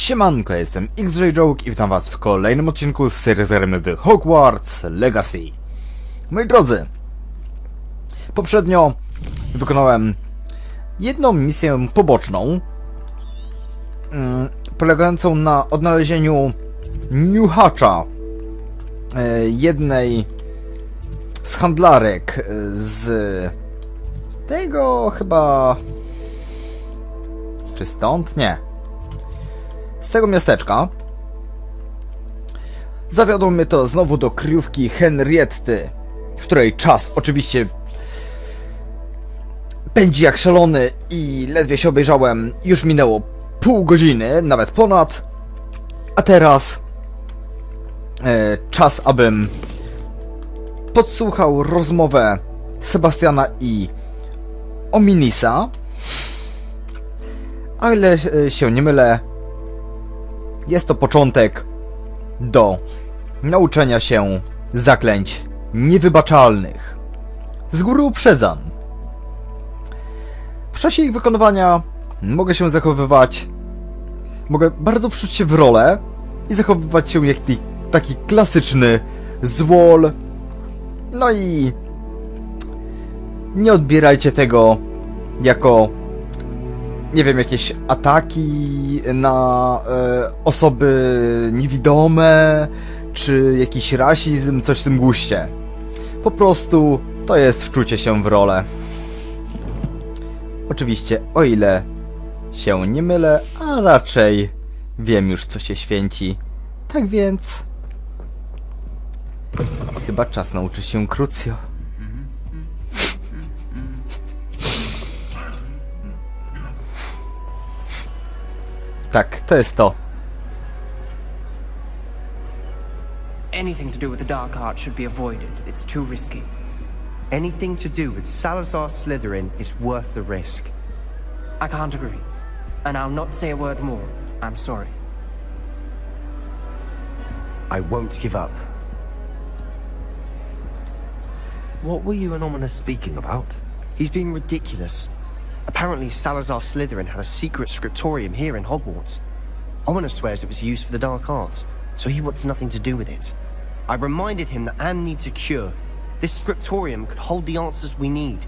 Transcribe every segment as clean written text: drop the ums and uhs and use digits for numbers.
Siemanko, jestem XJ i witam was w kolejnym odcinku z serii Zagrajmy w Hogwarts Legacy. Moi drodzy, poprzednio wykonałem jedną misję poboczną, polegającą na odnalezieniu niuchacza jednej z handlarek z tego chyba... czy stąd? Nie. Z tego miasteczka. Zawiodło mnie to znowu do kryjówki Henrietty, w której czas oczywiście pędzi jak szalony i ledwie się obejrzałem, już minęło pół godziny, nawet ponad. A teraz czas, abym podsłuchał rozmowę Sebastiana i Ominisa. A ile się nie mylę, jest to początek do nauczenia się zaklęć niewybaczalnych. Z góry uprzedzam. W czasie ich wykonywania mogę się zachowywać... mogę bardzo wczuć się w rolę i zachowywać się jak taki klasyczny złol. No i... nie odbierajcie tego jako... nie wiem, jakieś ataki na osoby niewidome, czy jakiś rasizm, coś w tym guście. Po prostu to jest wczucie się w rolę. Oczywiście, o ile się nie mylę, a raczej wiem już, co się święci. Tak więc... chyba czas nauczyć się Crucio. Tak, to jest to. Anything to do with the dark art should be avoided. It's too risky. Anything to do with Salazar Slytherin is worth the risk. I can't agree. And I'll not say a word more. I'm sorry. I won't give up. What were you and Ominous speaking about? He's being ridiculous. Apparently Salazar Slytherin had a secret scriptorium here in Hogwarts. Ominous swears it was used for the dark arts, so he wants nothing to do with it. I reminded him that Anne needs a cure. This scriptorium could hold the answers we need.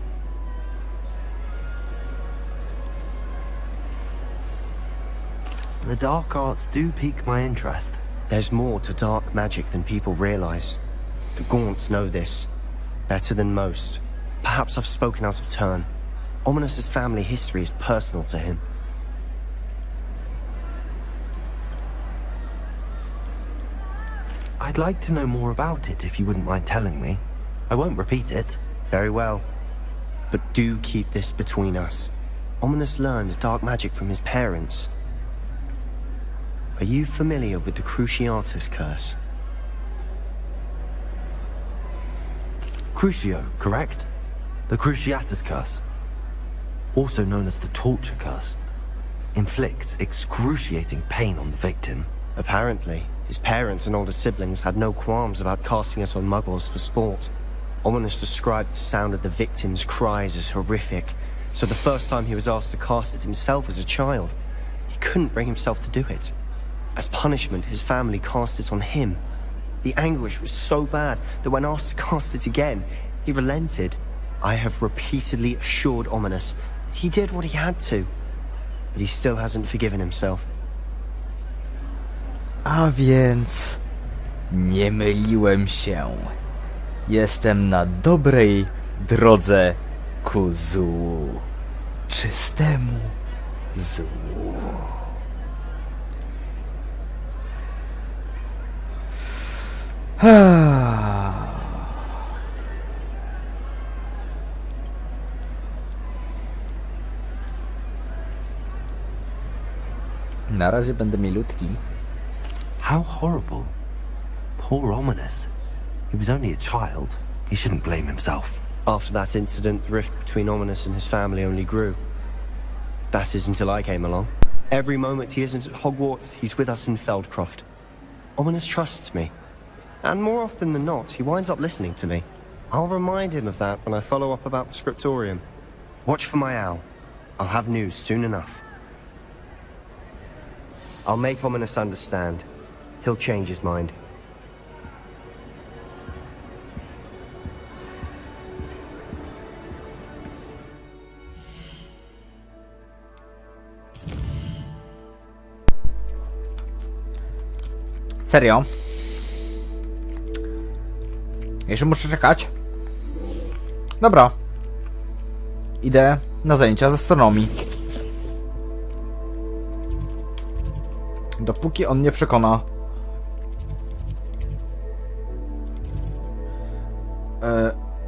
The dark arts do pique my interest. There's more to dark magic than people realize. The Gaunts know this better than most. Perhaps I've spoken out of turn. Ominous's family history is personal to him. I'd like to know more about it if you wouldn't mind telling me. I won't repeat it. Very well. But do keep this between us. Ominous learned dark magic from his parents. Are you familiar with the Cruciatus curse? Crucio, correct? The Cruciatus curse, also known as the torture curse, inflicts excruciating pain on the victim. Apparently, his parents and older siblings had no qualms about casting it on muggles for sport. Ominous described the sound of the victim's cries as horrific, so the first time he was asked to cast it himself as a child, he couldn't bring himself to do it. As punishment, his family cast it on him. The anguish was so bad that when asked to cast it again, he relented. I have repeatedly assured Ominous that he did what he had to, but he still hasn't forgiven himself. A więc... nie myliłem się. Jestem na dobrej drodze ku złu. Czystemu złu. Na razie będę milutki. How horrible. Poor Ominous. He was only a child. He shouldn't blame himself. After that incident, the rift between Ominous and his family only grew. That is until I came along. Every moment he isn't at Hogwarts, he's with us in Feldcroft. Ominous trusts me. And more often than not, he winds up listening to me. I'll remind him of that when I follow up about the scriptorium. Watch for my owl. I'll have news soon enough. I'll make Ominous understand. He'll change his mind. Serio? Jeszcze muszę czekać? Dobra. Idę na zajęcia z astronomii. Dopóki on nie przekona.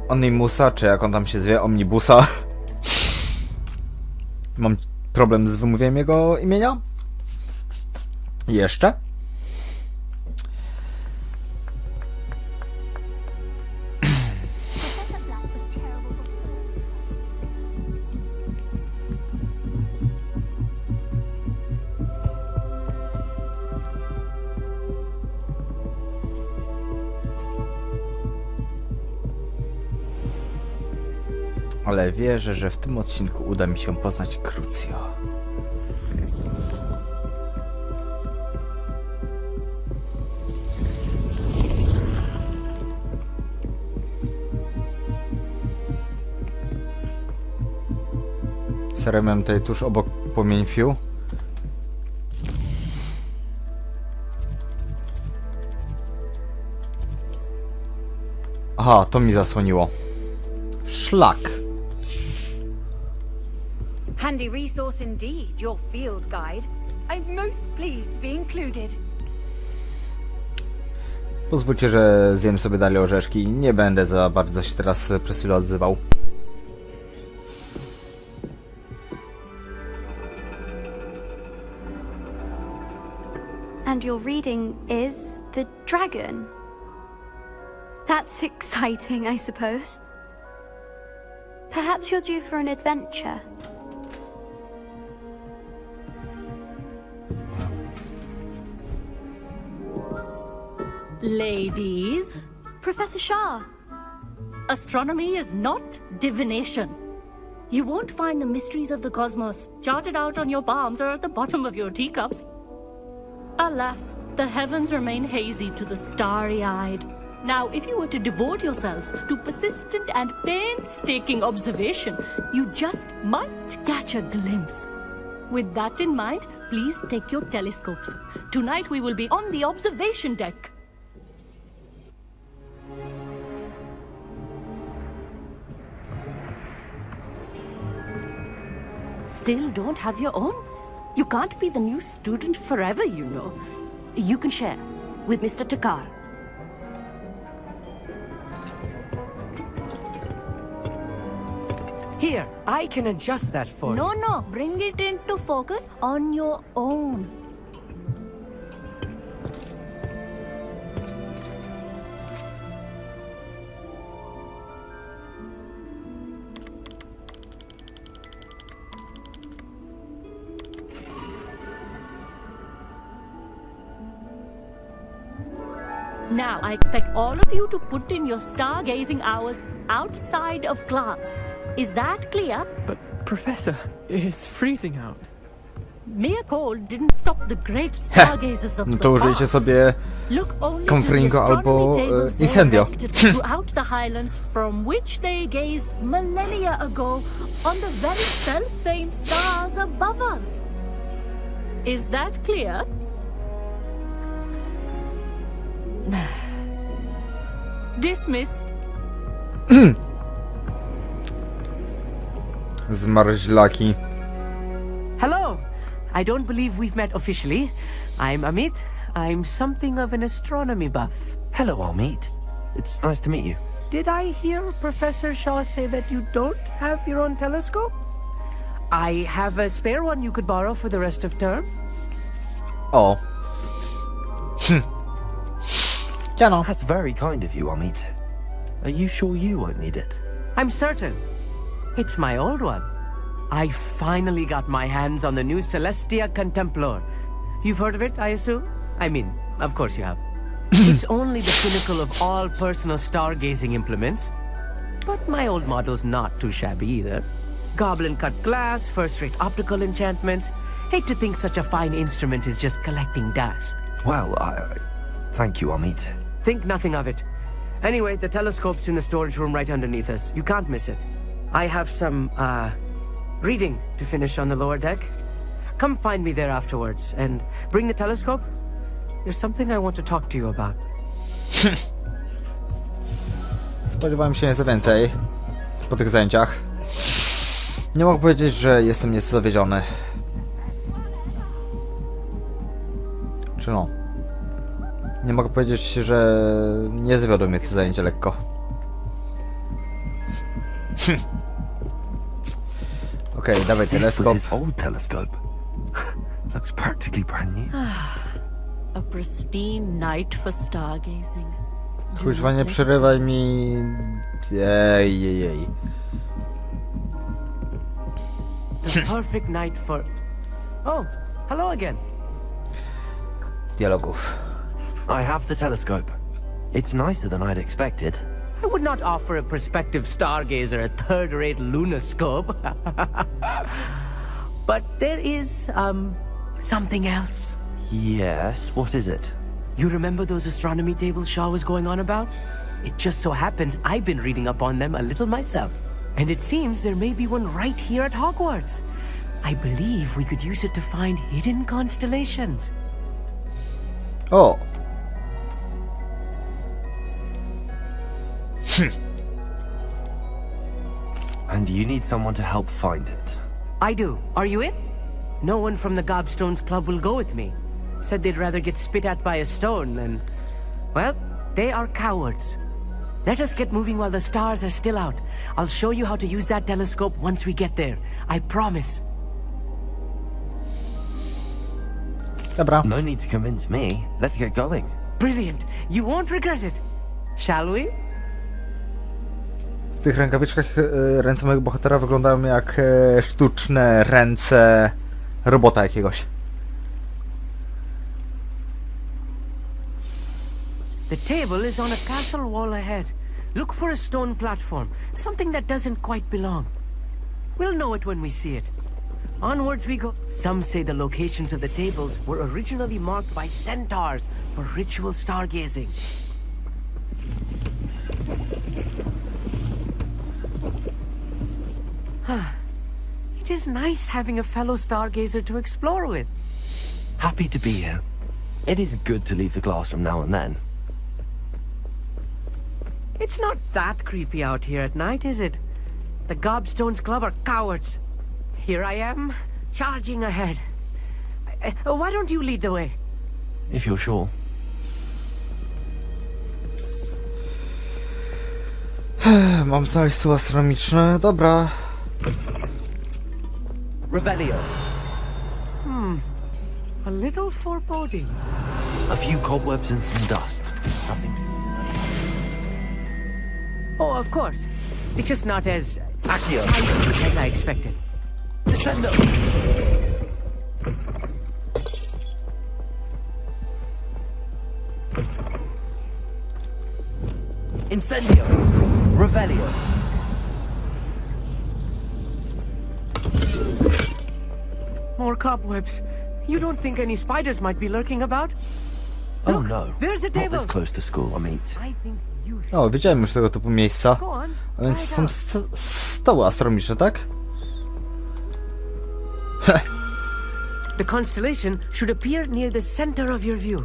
Onimusa, czy jak on tam się zwie, Omnibusa. Mam problem z wymówieniem jego imienia. Jeszcze. Ale wierzę, że w tym odcinku uda mi się poznać Crucio. Serio, miałem tutaj tuż obok płomień fiu. Aha, to mi zasłoniło. Szlak. Handy resource indeed, your field guide. I'm most pleased to be included. Pozwólcie, że zjem sobie dalej orzeszki i nie będę za bardzo się teraz przez chwilę odzywał. And your reading is The Dragon. That's exciting, I suppose. Perhaps you're due for an adventure. Ladies, Professor Shah. astronomy is not divination. You won't find the mysteries of the cosmos charted out on your palms or at the bottom of your teacups. Alas, the heavens remain hazy to the starry-eyed. Now, if you were to devote yourselves to persistent and painstaking observation, you just might catch a glimpse. With that in mind, please take your telescopes. Tonight we will be on the observation deck. Still don't have your own? You can't be the new student forever, you know. You can share with Mr. Takar. Here, I can adjust that for you. No, bring it into focus on your own. Now, I expect all of you to put in your stargazing hours outside of class. Is that clear? But, Professor, it's freezing out. Mere cold didn't stop the great stargazers of No the to użyjcie past. sobie Look only Confringo to the albo, astronomy tables they Incendio. erected throughout the highlands from which they gazed millennia ago on the very self-same stars above us. Is that clear? Dismissed. Zmarzlaki. Hello! I don't believe we've met officially. I'm Amit. I'm something of an astronomy buff. Hello, Amit. It's nice to meet you. Did I hear Professor Shaw say that you don't have your own telescope? I have a spare one you could borrow for the rest of term. O. Ciano. That's very kind of you, Amit. Are you sure you won't need it? I'm certain. It's my old one. I finally got my hands on the new Celestia Contemplor. You've heard of it, I assume? I mean, of course you have. It's only the pinnacle of all personal stargazing implements. But my old model's not too shabby either. Goblin-cut glass, first-rate optical enchantments. Hate to think such a fine instrument is just collecting dust. Well, thank you, Amit. Think nothing of it. Anyway, the telescope's in the storage room right underneath us. You can't miss it. I have some, reading to finish on the lower deck. Come find me there afterwards, and bring the telescope. There's something I want to talk to you about. Spodziewałem się nieco więcej po tych zajęciach. Nie mogę powiedzieć, że jestem nieco zawiedziony. Czy no? Nie mogę powiedzieć, że nie zawiodły mnie te zajęcia lekko. Okej, dawaj teleskop. This was his old telescope. Looks practically brand new. A pristine night for stargazing. Kuźwa, nie przerywaj mi. Jej. The perfect night for... Oh, hello again. Dialogów. I have the telescope. It's nicer than I'd expected. I would not offer a prospective stargazer a third-rate lunoscope. But there is, something else. Yes, what is it? You remember those astronomy tables Shaw was going on about? It just so happens I've been reading up on them a little myself. And it seems there may be one right here at Hogwarts. I believe we could use it to find hidden constellations. O! And you need someone to help find it. I do. Are you in? No one from the Gobstones Club will go with me. Said they'd rather get spit at by a stone than... Well, they are cowards. Let us get moving while the stars are still out. I'll show you how to use that telescope once we get there. I promise. Dobra. No need to convince me. Let's get going. Brilliant. You won't regret it. Shall we? W tych rękawiczkach ręce mojego bohatera wyglądają jak sztuczne ręce robota jakiegoś. The table is on a castle wall ahead. Look for a stone platform, something that doesn't quite belong. We'll know it when we see it. Onwards we go. Some say the locations of the tables were originally marked by centaurs for ritual stargazing. It is nice having a fellow stargazer to explore with. Happy to be here. It is good to leave the classroom now and then. It's not that creepy out here at night, is it? The Gobstones Club are cowards. Here I am, charging ahead. Why don't you lead the way? If you're sure. Mam znaleźć stół astronomiczny. Dobra. Revelio. A little foreboding. A few cobwebs and some dust. Nothing. Oh, of course. It's just not as... Accio. as I expected. Descendo. Incendio. Revelio. More cobwebs. You don't think any spiders might be lurking about? Oh Look, no. there's a Not table. this close to school, Amit. I think you should O, widziałem już tego typu miejsca. go on. A więc Try it są out. stoły astronomiczne, tak? The constellation should appear near the center of your view.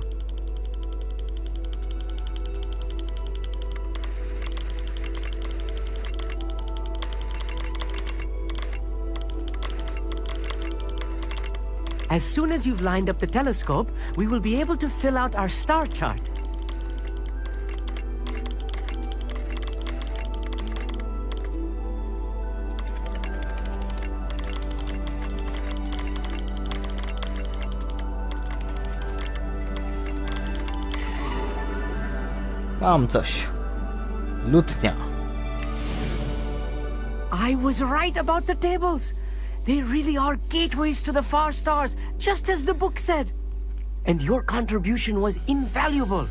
As soon as you've lined up the telescope, we will be able to fill out our star chart. Mam coś. Lutnia. I was right about the tables. They really are gateways to the far stars, just as the book said. And your contribution was invaluable.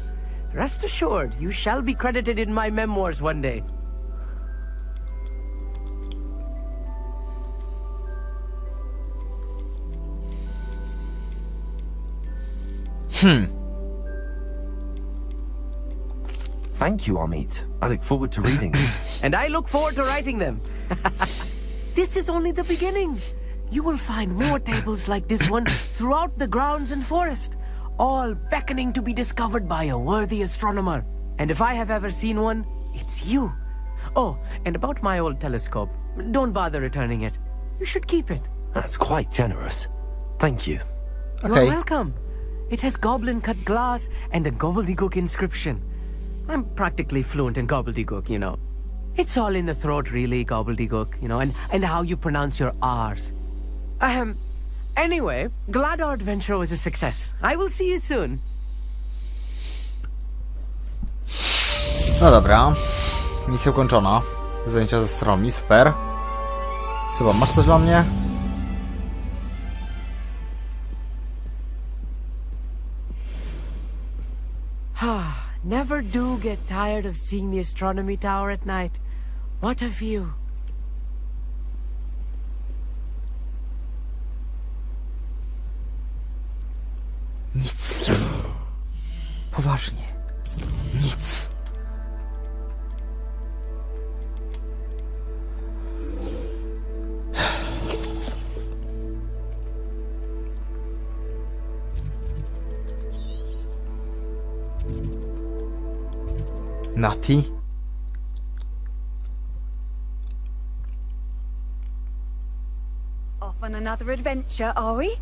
Rest assured, you shall be credited in my memoirs one day. Thank you, Amit. I look forward to reading them. And I look forward to writing them. This is only the beginning. You will find more tables like this one throughout the grounds and forest, all beckoning to be discovered by a worthy astronomer. And if I have ever seen one, it's you. Oh, and about my old telescope, don't bother returning it. You should keep it. That's quite generous. Thank you. You're welcome. It has goblin-cut glass and a gobbledygook inscription. I'm practically fluent in gobbledygook, you know. It's all in the throat, really, gobbledygook, you know, and how you pronounce your R's. Anyway, glad our adventure was a success. I will see you soon. No dobra. Misja ukończona. Zajęcia ze astronomii, super. Suba, masz coś dla mnie? Never do get tired of seeing the astronomy tower at night. What a view. Nic. Poważnie. Nic. Nati? Off on another adventure, are we?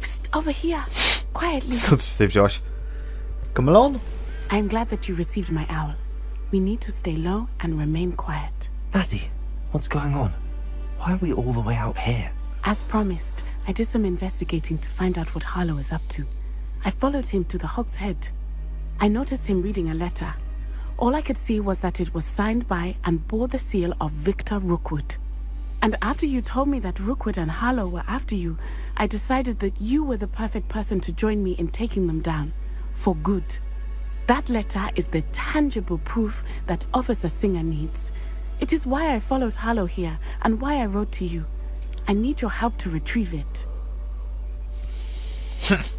Psst, over here. Quietly. Co ty tutaj wziąłaś? Kamelon? I'm glad that you received my owl. We need to stay low and remain quiet. Natty, what's going on? Why are we all the way out here? As promised, I did some investigating to find out what Harlow is up to. I followed him to the Hog's Head. I noticed him reading a letter. All I could see was that it was signed by and bore the seal of Victor Rookwood. And after you told me that Rookwood and Harlow were after you, I decided that you were the perfect person to join me in taking them down. For good. That letter is the tangible proof that Officer Singer needs. It is why I followed Harlow here and why I wrote to you. I need your help to retrieve it.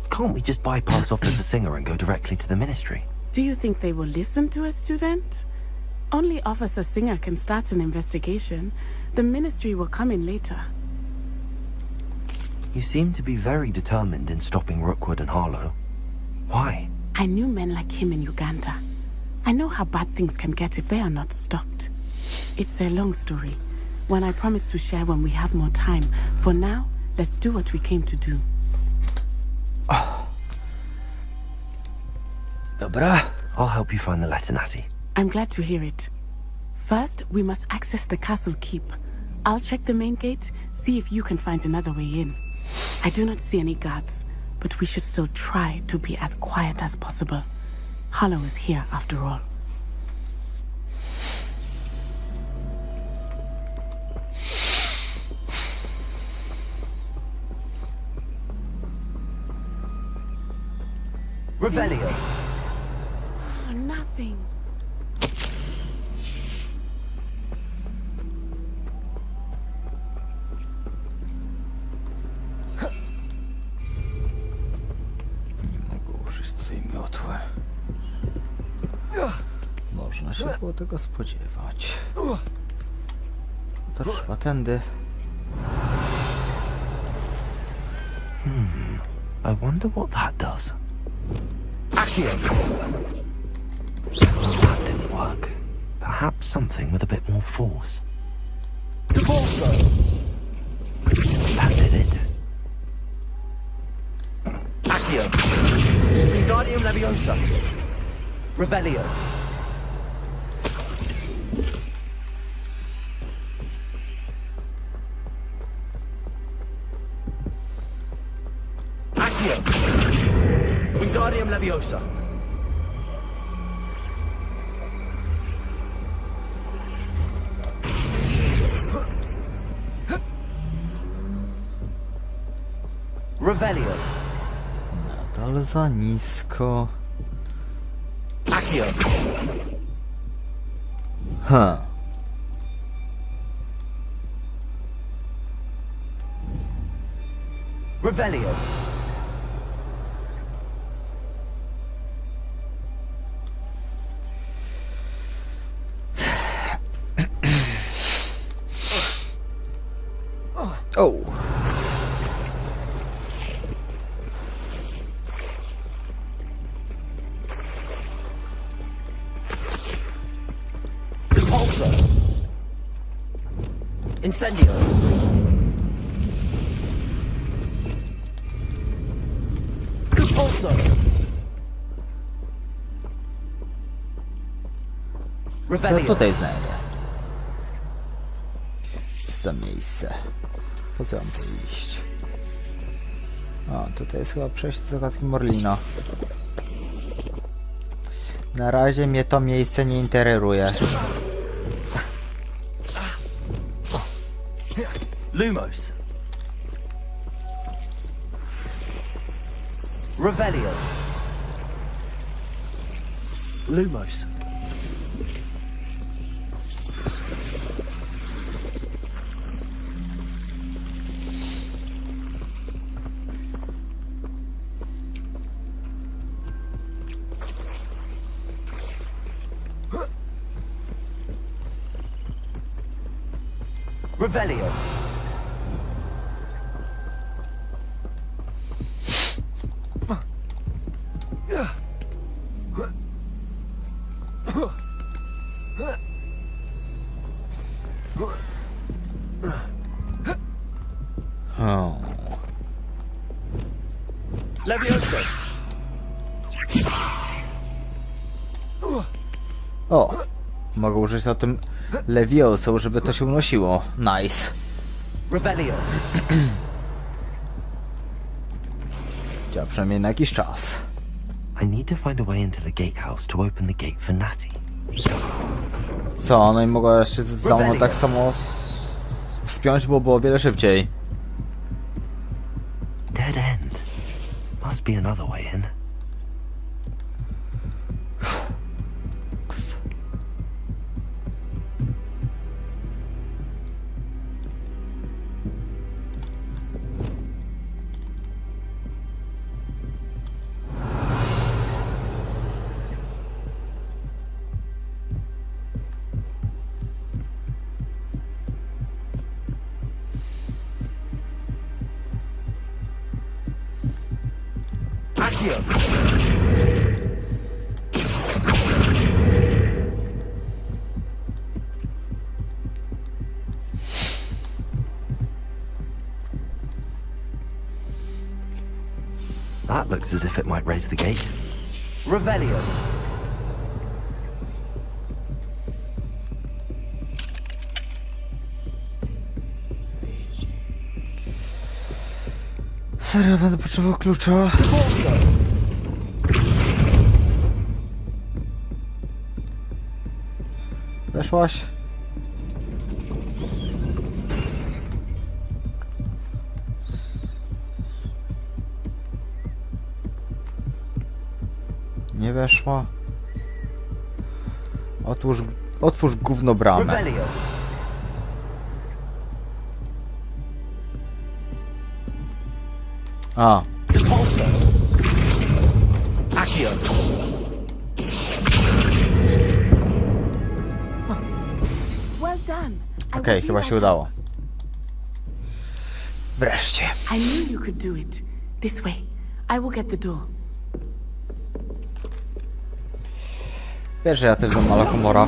Can't we just bypass Officer Singer and go directly to the ministry? Do you think they will listen to a student? Only Officer Singer can start an investigation. The ministry will come in later. You seem to be very determined in stopping Rookwood and Harlow. Why? I knew men like him in Uganda. I know how bad things can get if they are not stopped. It's a long story, one I promise to share when we have more time. For now, let's do what we came to do. Dobra. I'll help you find the letter, Natty. I'm glad to hear it. First, we must access the castle keep. I'll check the main gate, see if you can find another way in. I do not see any guards, but we should still try to be as quiet as possible. Harlow is here after all. Revelio. Oh, nothing. Nie mogę użyć tej miotły. Można się było tego spodziewać. To trzeba tędy. I wonder what that does. Accio! That didn't work. Perhaps something with a bit more force. Devolso! That did it. Accio! Wingardium Leviosa! Revelio! Accio! Wingardium Leviosa! Revelio! Nadal za nisko. Accio! Revelio. O! Repulsor. Incendio. Repulsor. Co ja tutaj znajdę? Co za miejsce? Po co mam tu iść? O, tutaj jest chyba przejście do zagadki Morlina. Na razie mnie to miejsce nie interesuje. Lumos. Revelio. Lumos. Revelio. O. Levioso. O! Mogę użyć na tym Levioso, żeby to się unosiło. Nice. Revelio. Działa przynajmniej na jakiś czas. I need to find a way into the gatehouse to open the gate for Natty. Co? No i mogła jeszcze za mną tak samo wspiąć, bo było o wiele szybciej. Dead end. Must be another way in. That looks as if it might raise the gate. Revelio. Serio, będę potrzebował klucza. Weszłaś? Nie weszła. Otwórz gówno bramę. Revelio. A. Repulsor. Accio. Well done. Okej, chyba się udało. Wreszcie. I knew you could do it. This way. I will get the door. Wiesz, że ja też mam mala humora.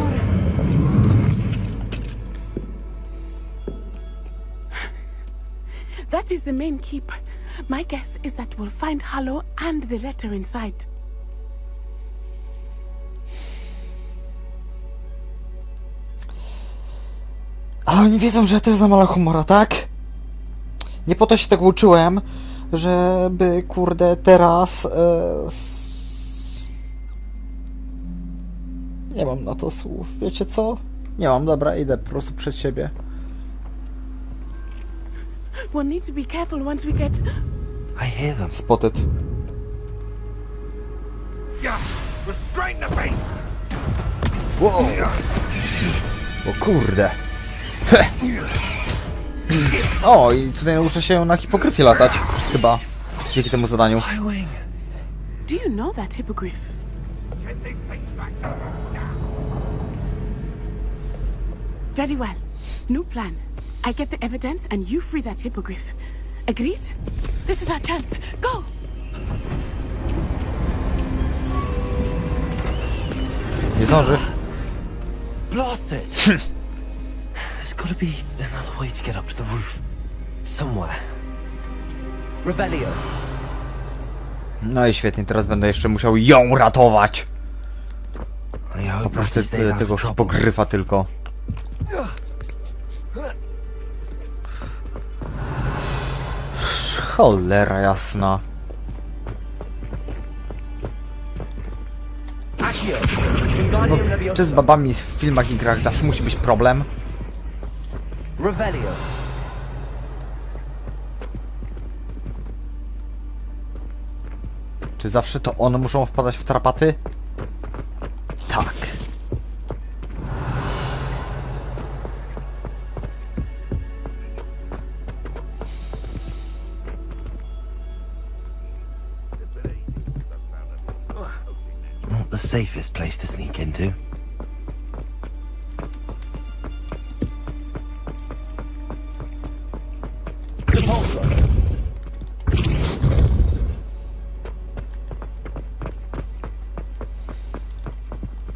That is the main keep. My guess is that we'll find Hollow and the letter inside. A oni wiedzą, że ja też za mala humora, tak? Nie po to się tego uczyłem, żeby kurde teraz... Nie mam na to słów, wiecie co? Nie mam, dobra, idę po prostu przed siebie. We'll need to be careful once we get... I hear them. Spotted. Wow. O kurde. O, i tutaj nauczę się na hipogryfie latać. Chyba. Dzięki temu zadaniu. Do you know that hippogriff? Very well. New plan. I get the evidence and you free that hippogriff. Agreed? This is our chance. Go! Nie zdąży. Blast it! There's gotta be another way to get up to the roof. Somewhere. Revelio. No i świetnie, teraz będę jeszcze musiał ją ratować. I hope Oprócz Rocky stays out of tego trouble. hipogryfa tylko. Cholera jasna. Accio. Wingardium Leviosa. Czy z babami w filmach i grach zawsze musi być problem? Revelio. Czy zawsze to one muszą wpadać w tarapaty? Tak. Not the safest place to sneak into. Repulsor.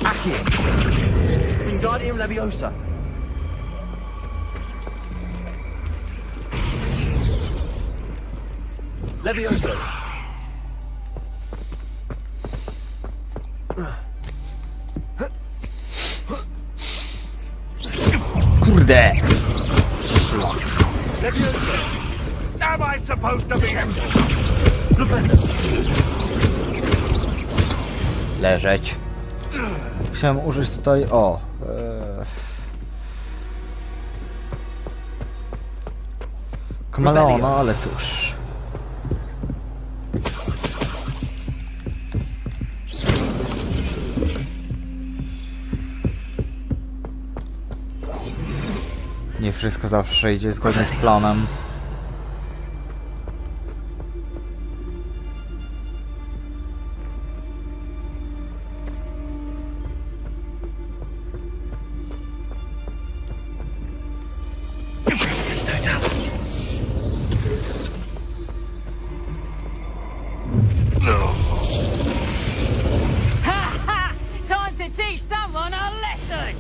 Accio. Wingardium Leviosa. Leviosa. Kurde! Leviosa. Am I supposed to be Leżeć. Chciałem użyć tutaj... O! Kameleona, ale cóż. Nie wszystko zawsze idzie zgodnie z planem. Time to teach someone a lesson!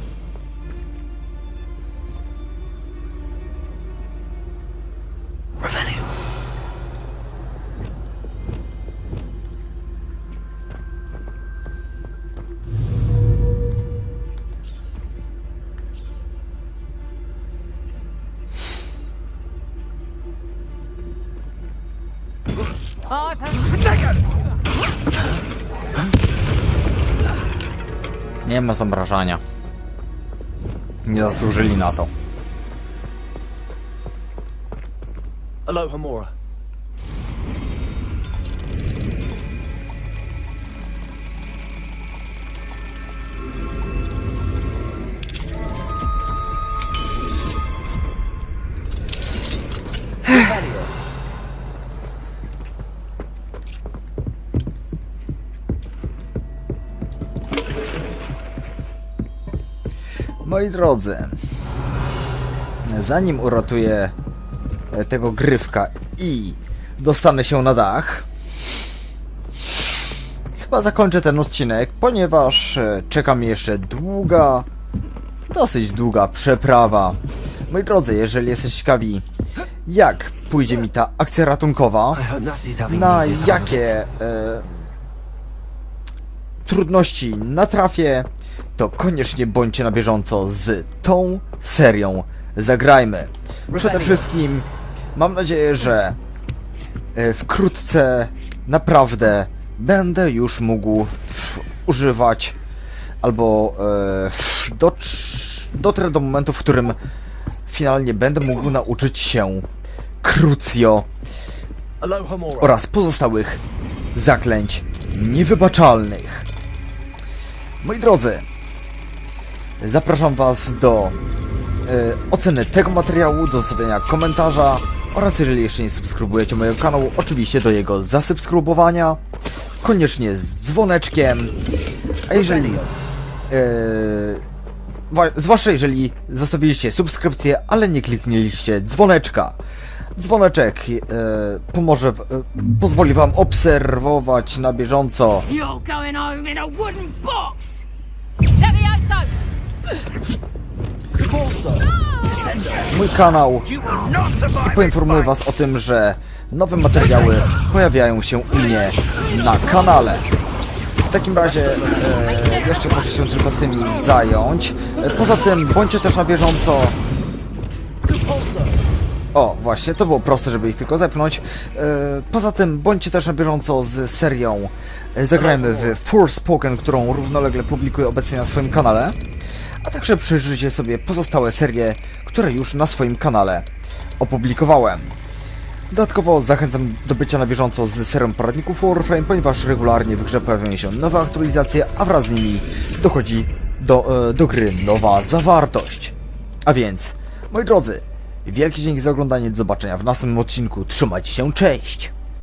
Revelio. Nie ma zamrażania. Nie zasłużyli na to. Alohomora. Revelio. Moi drodzy, zanim uratuję tego grywka i dostanę się na dach, chyba zakończę ten odcinek, ponieważ czeka mnie jeszcze dosyć długa przeprawa. Moi drodzy, jeżeli jesteście ciekawi, jak pójdzie mi ta akcja ratunkowa, na jakie trudności natrafię, to koniecznie bądźcie na bieżąco z tą serią Zagrajmy. Przede wszystkim mam nadzieję, że wkrótce naprawdę będę już mógł używać albo dotrę do momentu, w którym finalnie będę mógł nauczyć się Crucio oraz pozostałych zaklęć niewybaczalnych. Moi drodzy, zapraszam was do oceny tego materiału, do zostawienia komentarza oraz jeżeli jeszcze nie subskrybujecie mojego kanału, oczywiście do jego zasubskrybowania, koniecznie z dzwoneczkiem, a jeżeli zwłaszcza jeżeli zostawiliście subskrypcję, ale nie kliknęliście dzwoneczka. Dzwoneczek pozwoli wam obserwować na bieżąco mój kanał i poinformuję was o tym, że nowe materiały pojawiają się u mnie na kanale. W takim razie jeszcze muszę się tylko tymi zająć. Poza tym bądźcie też na bieżąco. O, właśnie, to było proste, żeby ich tylko zepchnąć. Poza tym bądźcie też na bieżąco z serią Zagrajmy w Forspoken, którą równolegle publikuję obecnie na swoim kanale. A także przejrzyjcie sobie pozostałe serie, które już na swoim kanale opublikowałem. Dodatkowo zachęcam do bycia na bieżąco z serią poradników Warframe, ponieważ regularnie w grze pojawiają się nowe aktualizacje, a wraz z nimi dochodzi do gry nowa zawartość. A więc, moi drodzy, wielkie dzięki za oglądanie, do zobaczenia w następnym odcinku, trzymajcie się, cześć!